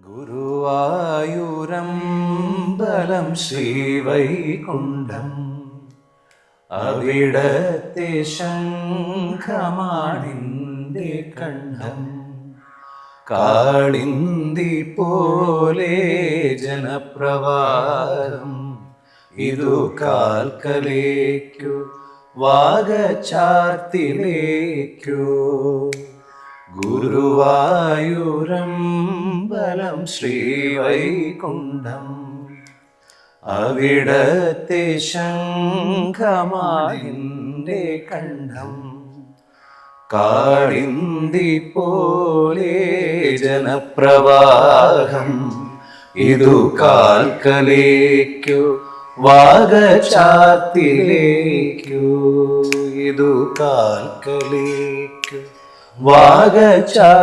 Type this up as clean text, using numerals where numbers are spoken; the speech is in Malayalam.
ഗുരുവായൂരമ്പലം ശ്രീവൈകുണ്ഠം അവിടത്തെ ശംഖമാണിൻ്റെ കണ്ഠം. കാളിന്തി പോലെ ജനപ്രവാഹം ഇതു കാൽക്കലേക്കു വാഗചാർത്തിലേക്കു. ഗുരുവായൂരമ്പലം ശ്രീവൈകുണ്ഠം അവിടത്തെ ശംഖമാണിൻ്റെ കണ്ഠം. കാളിന്തി പോലെ ജനപ്രവാഹം ഇതു കാൽക്കലേക്കു വാഗചാർത്തിലേക്കു. ഇതു കാൽക്കലേക്കു വാഗചാർത്തിലേക്കു.